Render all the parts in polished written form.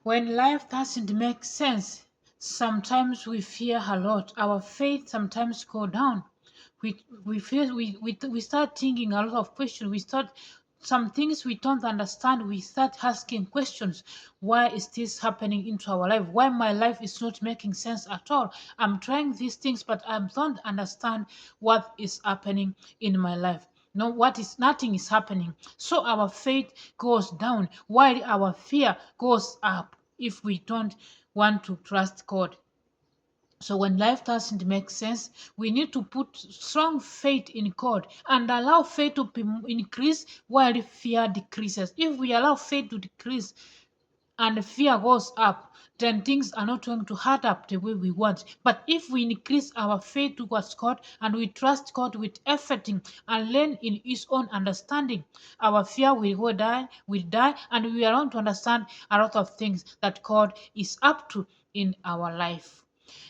When life doesn't make sense, sometimes we fear a lot. Our faith sometimes go down. We start thinking a lot of questions. We start some things we don't understand. We start asking questions. Why is this happening into our life? Why my life is not making sense at all? I'm trying these things, but I don't understand what is happening in my life. No, nothing is happening. So our faith goes down while our fear goes up if we don't want to trust God. So when life doesn't make sense, we need to put strong faith in God and allow faith to increase while fear decreases. If we allow faith to decrease and fear goes up, then things are not going to add up the way we want. But if we increase our faith towards God and we trust God with everything and learn in His own understanding, our fear will die, and we are going to understand a lot of things that God is up to in our life.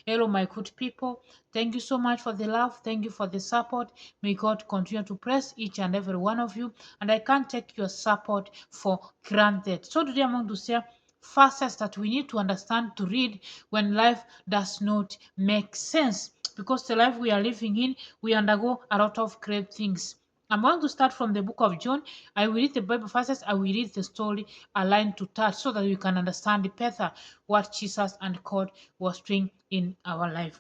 Hello, my good people. Thank you so much for the love. Thank you for the support. May God continue to bless each and every one of you. And I can't take your support for granted. So today I'm going to share facets that we need to understand to read when life does not make sense. Because the life we are living in, we undergo a lot of great things. I'm going to start from the book of John. I will read the Bible verses. I will read the story aligned to touch so that we can understand better what Jesus and God was doing in our life.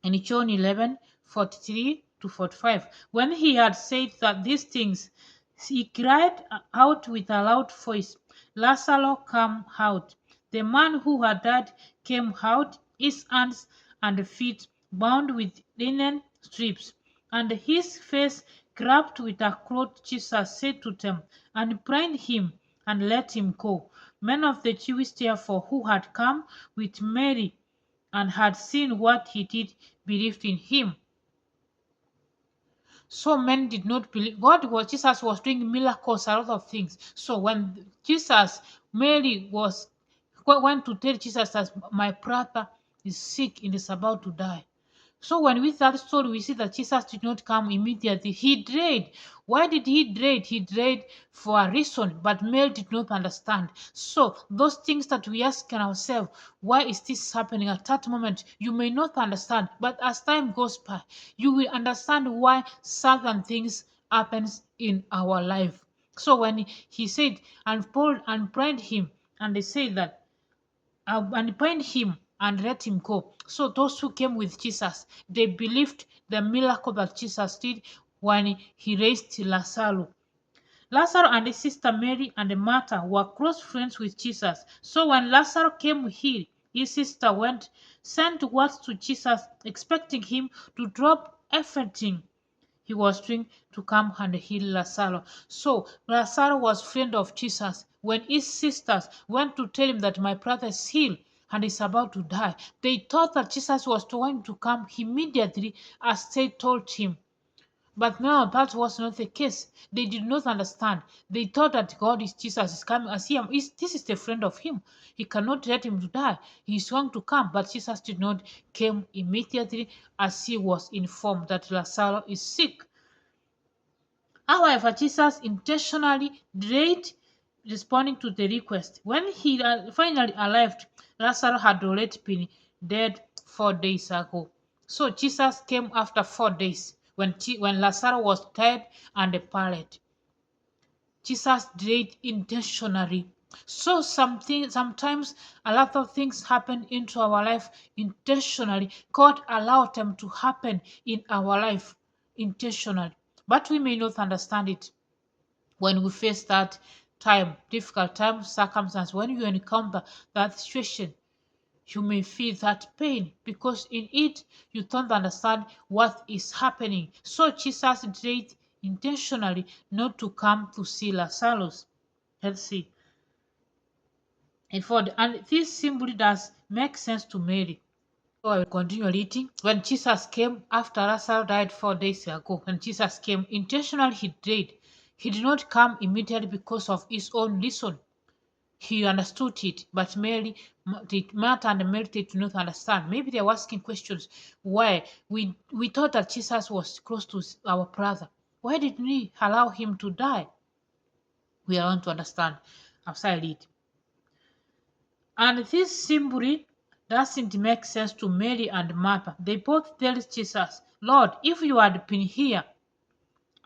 In John 11:43 to 45, when he had said that these things, he cried out with a loud voice, Lazarus, come out. The man who had died came out, his hands and feet bound with linen strips, and his face wrapped with a cloth. Jesus said to them, Unbind him and let him go. Men of the Jews, therefore, who had come with Mary and had seen what he did, believed in him. So many did not believe. Jesus was doing miracles, a lot of things. So when Mary went to tell Jesus that my brother is sick and is about to die. So when we read that story, we see that Jesus did not come immediately. He delayed. Why did he delay? He delayed for a reason, but Mary did not understand. So those things that we ask ourselves, why is this happening at that moment? You may not understand, but as time goes by, you will understand why certain things happens in our life. So when he said, and Paul unbind him, and they said that and bind him and let him go. So those who came with Jesus, they believed the miracle that Jesus did when he raised Lazarus. Lazarus and his sister Mary and Martha were close friends with Jesus. So when Lazarus came here, his sister sent word to Jesus, expecting him to drop everything he was doing to come and heal Lazarus. So Lazarus was friend of Jesus. When his sisters went to tell him that my brother is healed and is about to die, they thought that Jesus was going to come immediately as they told him. But no, that was not the case. They did not understand. They thought that God is Jesus is coming as him. This is the friend of him. He cannot let him to die. He is going to come. But Jesus did not came immediately as he was informed that Lazarus is sick. However, Jesus intentionally delayed responding to the request. When he finally arrived, Lazarus had already been dead 4 days ago. So Jesus came after 4 days when Lazarus was dead and pallid. Jesus delayed intentionally. So sometimes a lot of things happen into our life intentionally. God allowed them to happen in our life intentionally. But we may not understand it when we face that difficult time, circumstance, when you encounter that situation, you may feel that pain because in it you don't understand what is happening. So Jesus delayed intentionally not to come to see Lazarus. Let's see. And this simply does make sense to Mary. So I will continue reading. When Jesus came after Lazarus died 4 days ago, when Jesus came, intentionally he delayed. He did not come immediately because of his own reason. He understood it, but Martha and Mary did not understand. Maybe they were asking questions. Why? We thought that Jesus was close to our brother. Why did we allow him to die? We are going to understand after I read. And this simply doesn't make sense to Mary and Martha. They both tell Jesus, Lord, if you had been here,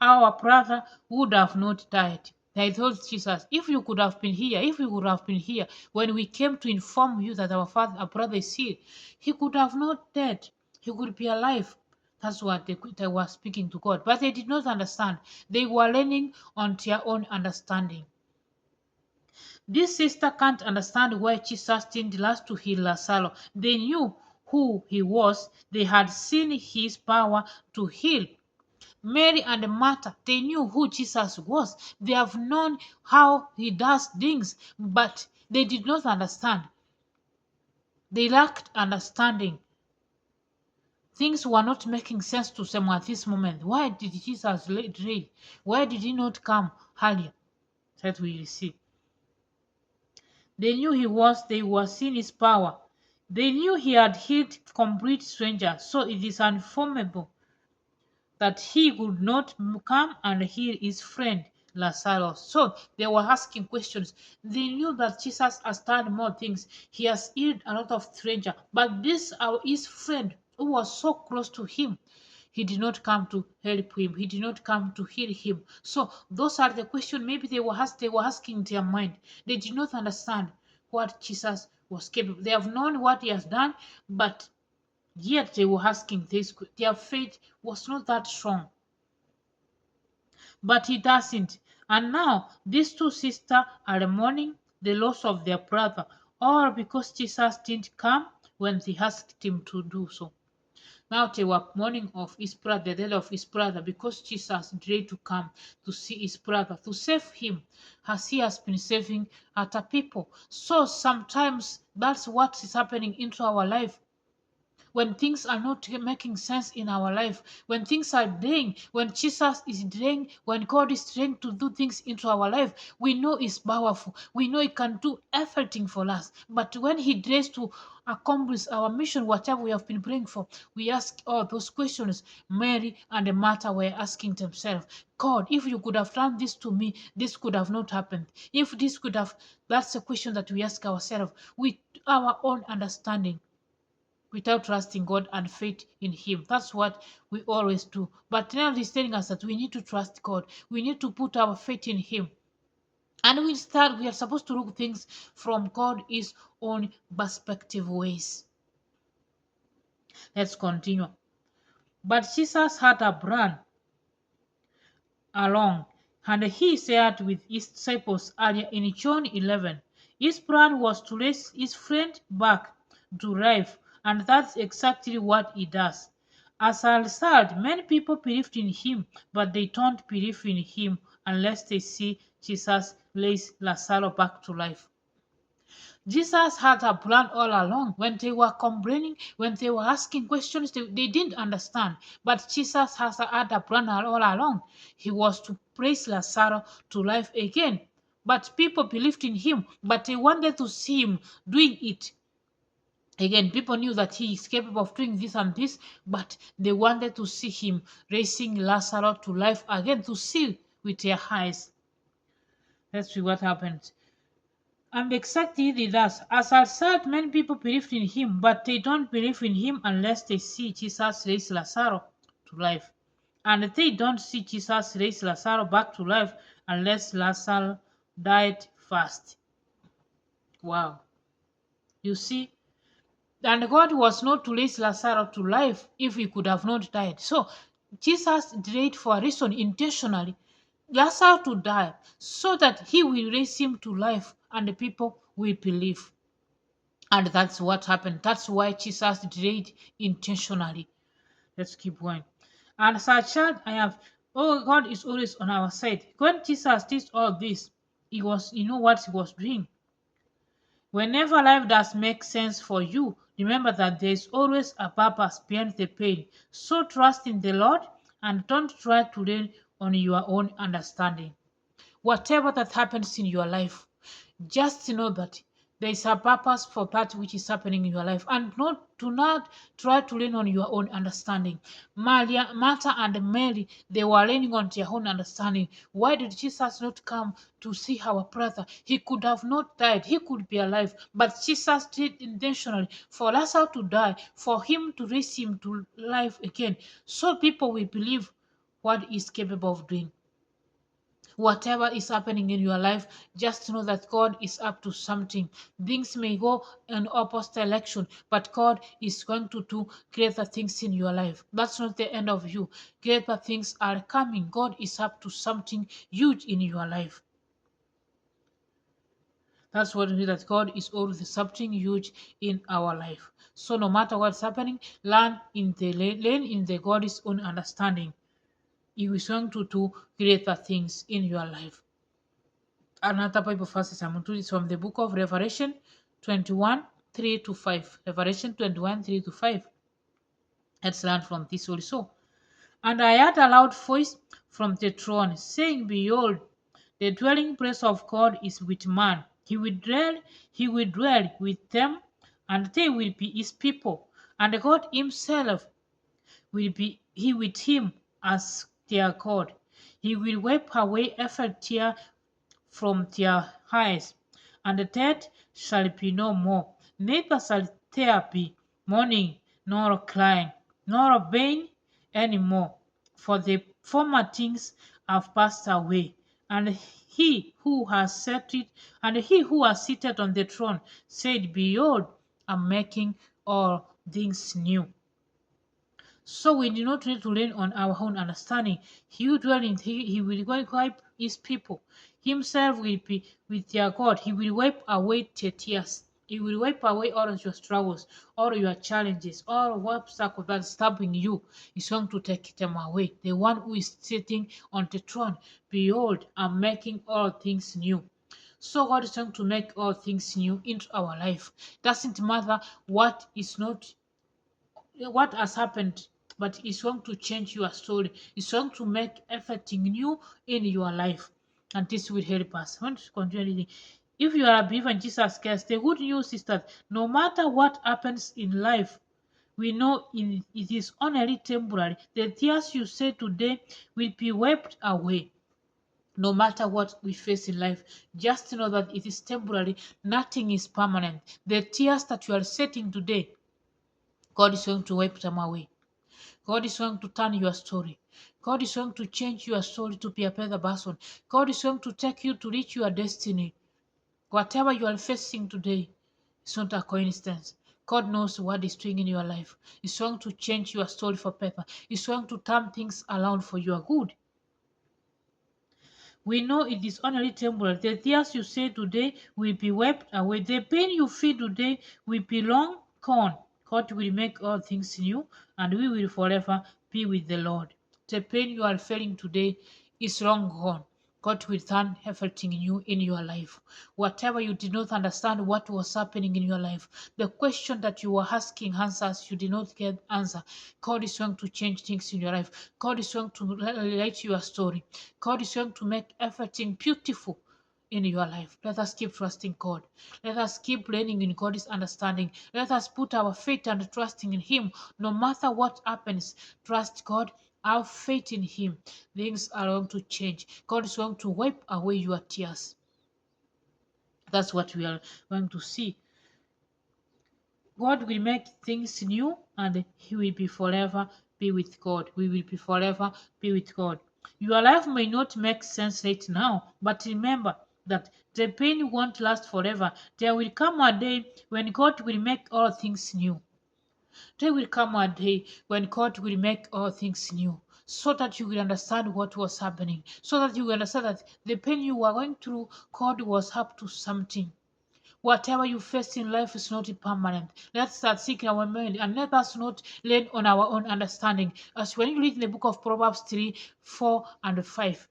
our brother would have not died. They told Jesus, if you could have been here, if you could have been here when we came to inform you that our brother is here, he could have not died. He could be alive. That's what they were speaking to God. But they did not understand. They were leaning on their own understanding. This sister can't understand why Jesus didn't last to heal Lazarus. They knew who he was. They had seen his power to heal. Mary and Martha, they knew who Jesus was. They have known how he does things, but they did not understand. They lacked understanding. Things were not making sense to them at this moment. Why did Jesus delay? Why did he not come earlier? That we will see. They knew he was, they were seeing his power. They knew he had healed complete strangers, so it is uninformable that he could not come and heal his friend Lazarus. So they were asking questions. They knew that Jesus has done more things. He has healed a lot of strangers. But this his friend who was so close to him, he did not come to help him. He did not come to heal him. So those are the questions maybe they were asking in their mind. They did not understand what Jesus was capable. They have known what he has done, but yet they were asking this. Their faith was not that strong. But he doesn't. And now these two sisters are mourning the loss of their brother, all because Jesus didn't come when they asked him to do so. Now they were mourning of his brother, the death of his brother, because Jesus delayed to come to see his brother, to save him, as he has been saving other people. So sometimes that's what is happening into our life. When things are not making sense in our life, when things are delaying, when Jesus is delaying, when God is trying to do things into our life, we know He's powerful. We know He can do everything for us. But when He delays to accomplish our mission, whatever we have been praying for, we ask all those questions Mary and Martha were asking themselves. God, if you could have done this to me, this could have not happened. If this could have, that's a question that we ask ourselves with our own understanding, without trusting God and faith in Him. That's what we always do. But now He's telling us that we need to trust God. We need to put our faith in Him. And we are supposed to look things from God's own perspective ways. Let's continue. But Jesus had a brand along, and he said with his disciples earlier in John 11. His plan was to raise his friend back to life, and that's exactly what he does. As a result, many people believed in him, but they don't believe in him unless they see Jesus raise Lazarus back to life. Jesus had a plan all along. When they were complaining, when they were asking questions, they didn't understand. But Jesus had a plan all along. He was to raise Lazarus to life again. But people believed in him, but they wanted to see him doing it. Again, people knew that he is capable of doing this and this, but they wanted to see him raising Lazarus to life again, to see with their eyes. Let's see what happened. And exactly that. As I said, many people believe in him, but they don't believe in him unless they see Jesus raise Lazarus to life. And they don't see Jesus raise Lazarus back to life unless Lazarus died first. Wow. You see? And God was not to raise Lazarus to life if he could have not died. So Jesus delayed for a reason intentionally. Lazarus to die so that he will raise him to life and the people will believe. And that's what happened. That's why Jesus delayed intentionally. Let's keep going. And as a child, God is always on our side. When Jesus did all this, he knew what he was doing. Whenever life does make sense for you, remember that there is always a purpose behind the pain. So trust in the Lord and don't try to lean on your own understanding. Whatever that happens in your life, just know that There is a purpose for that which is happening in your life, and do not try to lean on your own understanding. Martha and Mary, they were leaning on their own understanding. Why did Jesus not come to see our brother? He could have not died, he could be alive, but Jesus did intentionally for Lazarus to die, for him to raise him to life again, so people will believe what he is capable of doing. Whatever is happening in your life, just know that God is up to something. Things may go in opposite direction, but God is going to do greater things in your life. That's not the end of you. Greater things are coming. God is up to something huge in your life. That's what it means, that God is always something huge in our life. So no matter what's happening, learn in the God's own understanding. He is going to do greater things in your life. Another Bible verses I'm going to read is from the book of Revelation 21 3 to 5. Revelation 21 3 to 5. Let's learn from this also. And I heard a loud voice from the throne saying, Behold, the dwelling place of God is with man. He will dwell with them, and they will be his people. And God himself will be he with him as their God. He will wipe away every tear from their eyes, and the dead shall be no more, neither shall there be mourning, nor crying, nor pain any more, for the former things have passed away. And he who has seated on the throne said, Behold, I'm making all things new. So we do not need to lean on our own understanding. He will dwell in he will wipe his people. Himself will be with their God. He will wipe away their tears. He will wipe away all of your struggles, all your challenges, all of obstacles that is stopping you. He's going to take them away. The one who is sitting on the throne, behold, I'm making all things new. So God is going to make all things new into our life. Doesn't matter what has happened, but it's going to change your story. It's going to make everything new in your life, and this will help us. I want to continue reading. If you are a believer in Jesus Christ, the good news is that no matter what happens in life, we know it is only temporary. The tears you say today will be wiped away. No matter what we face in life, just know that it is temporary. Nothing is permanent. The tears that you are setting today, God is going to wipe them away. God is going to turn your story. God is going to change your story to be a better person. God is going to take you to reach your destiny. Whatever you are facing today is not a coincidence. God knows what He's doing in your life. He's going to change your story for better. He's going to turn things around for your good. We know it is only temporary. The tears you say today will be wiped away. The pain you feel today will be long gone. God will make all things new, and we will forever be with the Lord. The pain you are feeling today is long gone. God will turn everything new in your life. Whatever you did not understand what was happening in your life, the question that you were asking answers you did not get answer. God is going to change things in your life. God is going to write your story. God is going to make everything beautiful in your life. Let us keep trusting God. Let us keep learning in God's understanding. Let us put our faith and trusting in Him. No matter what happens, trust God. Have faith in Him. Things are going to change. God is going to wipe away your tears. That's what we are going to see. God will make things new, and He will be forever be with God. We will be forever be with God. Your life may not make sense right now, but remember that the pain won't last forever. There will come a day when God will make all things new. There will come a day when God will make all things new, so that you will understand what was happening, so that you will understand that the pain you were going through, God was up to something. Whatever you face in life is not permanent. Let's start seeking our mind, and let us not lean on our own understanding. As when you read in the book of Proverbs 3, 4, and 5,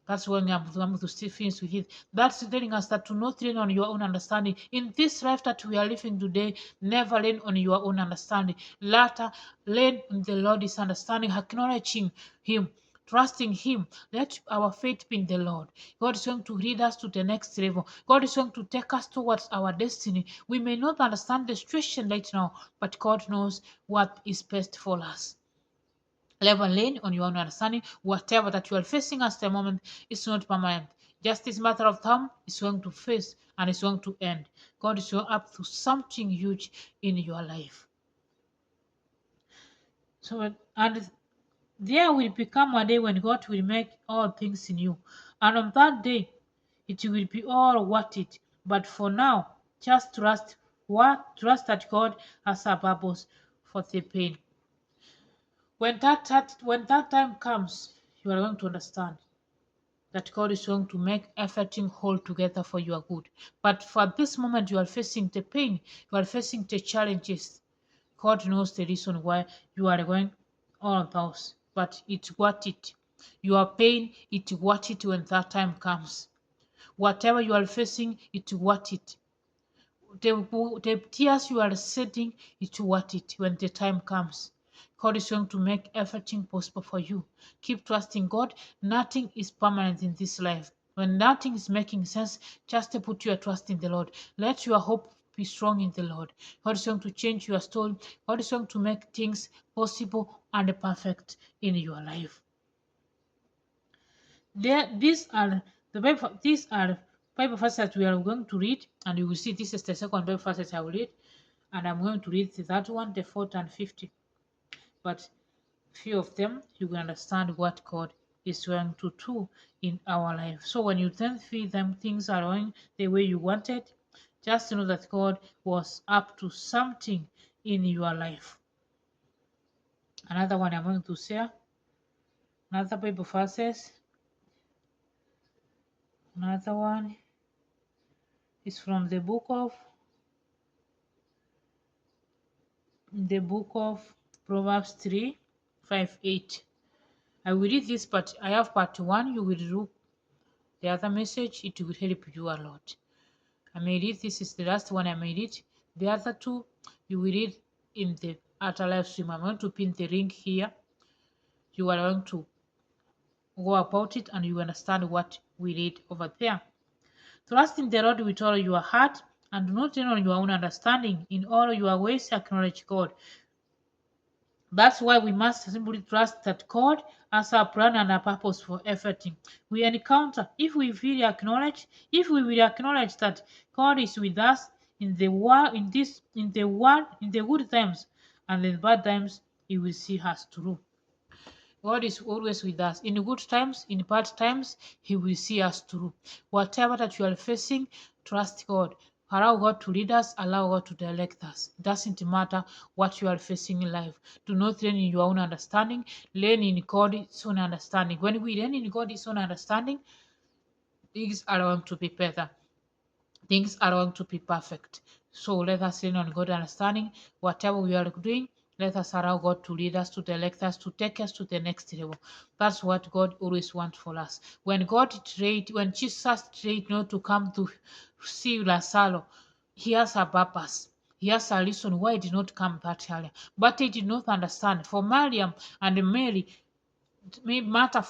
that's when I'm to still finish with it. That's telling us that to not lean on your own understanding. In this life that we are living today, never lean on your own understanding. Later, lean on the Lord's understanding, acknowledging Him. trusting Him. Let our faith be in the Lord. God is going to lead us to the next level. God is going to take us towards our destiny. We may not understand the situation right now, but God knows what is best for us. Level lane on your own understanding. Whatever that you are facing at the moment is not permanent. Just this matter of time is going to face and it's going to end. God is going up to something huge in your life. So, and there will become a day when God will make all things new. And on that day, it will be all worth it. But for now, just trust that God has a purpose for the pain. When that time comes, you are going to understand that God is going to make everything whole together for your good. But for this moment, you are facing the pain, you are facing the challenges. God knows the reason why you are going all of those, but it's worth it. Your pain, it's worth it when that time comes. Whatever you are facing, it's worth it. The tears you are shedding, it's worth it when the time comes. God is going to make everything possible for you. Keep trusting God. Nothing is permanent in this life. When nothing is making sense, just put your trust in the Lord. Let your hope be strong in the Lord. God is going to change your story. God is going to make things possible and perfect in your life. These are Bible verses that we are going to read, and you will see this is the second Bible verse I will read, and I'm going to read the third one, the fourth and 50. But few of them you will understand what God is going to do in our life. So when you then feel them things are going the way you wanted, just know that God was up to something in your life. Another one I'm going to share, another Bible verses. Another one is from the book of Proverbs 3, 5, 8. I will read this, but I have part 1. You will read the other message. It will help you a lot. I may read, this is the last one I may read. The other two, you will read in the other live stream. I'm going to pin the link here. You are going to go about it and you understand what we read over there. Trust in the Lord with all your heart and do not lean on your own understanding. In all your ways acknowledge God. That's why we must simply trust that God has a plan and a purpose for everything we encounter. If we will acknowledge that God is with us in the world, in the good times and in the bad times, He will see us through. God is always with us. In good times, in bad times, He will see us through. Whatever that you are facing, trust God. Allow God to lead us, allow God to direct us. It doesn't matter what you are facing in life. Do not lean in your own understanding, learn in God's own understanding. When we learn in God's own understanding, things are going to be better. Things are going to be perfect. So let us lean on God's understanding. Whatever we are doing, let us allow God to lead us, to direct us, to take us to the next level. That's what God always wants for us. When Jesus tried not to come to see Lazarus, He has a purpose. He has a reason why he did not come that earlier. But he did not understand. For Mariam and Mary, Martha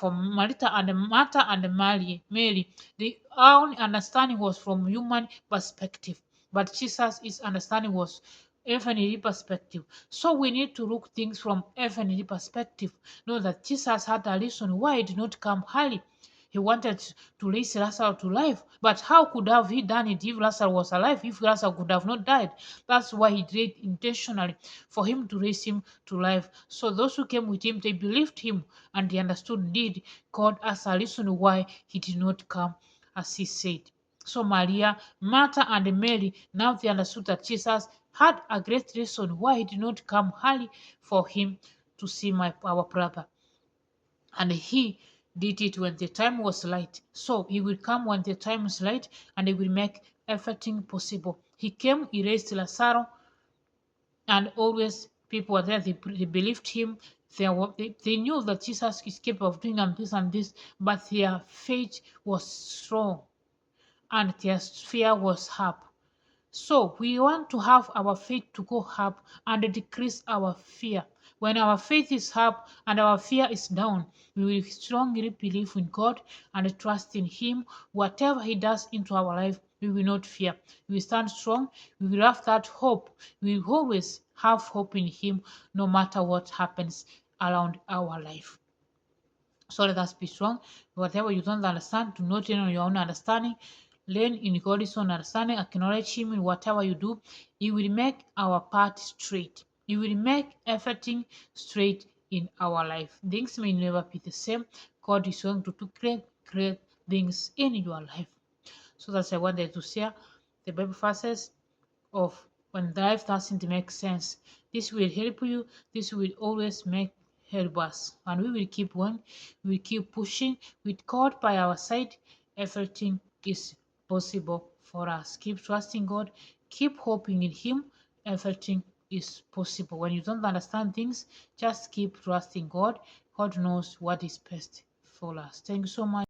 and Mary, their own understanding was from human perspective, but Jesus' understanding was heavenly perspective. So we need to look things from heavenly perspective. Know that Jesus had a reason why he did not come early. He wanted to raise Lazarus to life. But how could have he done it if Lazarus was alive, if Lazarus could have not died? That's why he did intentionally, for him to raise him to life. So those who came with him, they believed him and they understood indeed God as a reason why he did not come as he said. So Maria, Martha, and Mary, now they understood that Jesus had a great reason why he did not come early for him to see our brother. And he did it when the time was right. So he will come when the time is right and he will make everything possible. He came, he raised Lazarus, and always people were there, they believed him. They knew that Jesus is capable of doing and this, but their faith was strong and their fear was up. So we want to have our faith to go up and decrease our fear. When our faith is up and our fear is down, we will strongly believe in God and trust in Him. Whatever He does into our life, we will not fear. We will stand strong. We will have that hope. We will always have hope in Him no matter what happens around our life. So let us be strong. Whatever you don't understand, do not lean on your own understanding. Learn in God's own understanding. Acknowledge Him in whatever you do. He will make our path straight. He will make everything straight in our life. Things may never be the same. God is going to do great things in your life. So that's I wanted to share the Bible verses of when life doesn't make sense. This will help you. This will always help us. And we will keep going. We will keep pushing. With God by our side, everything is possible for us. Keep trusting God. Keep hoping in Him. Everything is possible. When you don't understand things, just keep trusting God. God knows what is best for us. Thank you so much.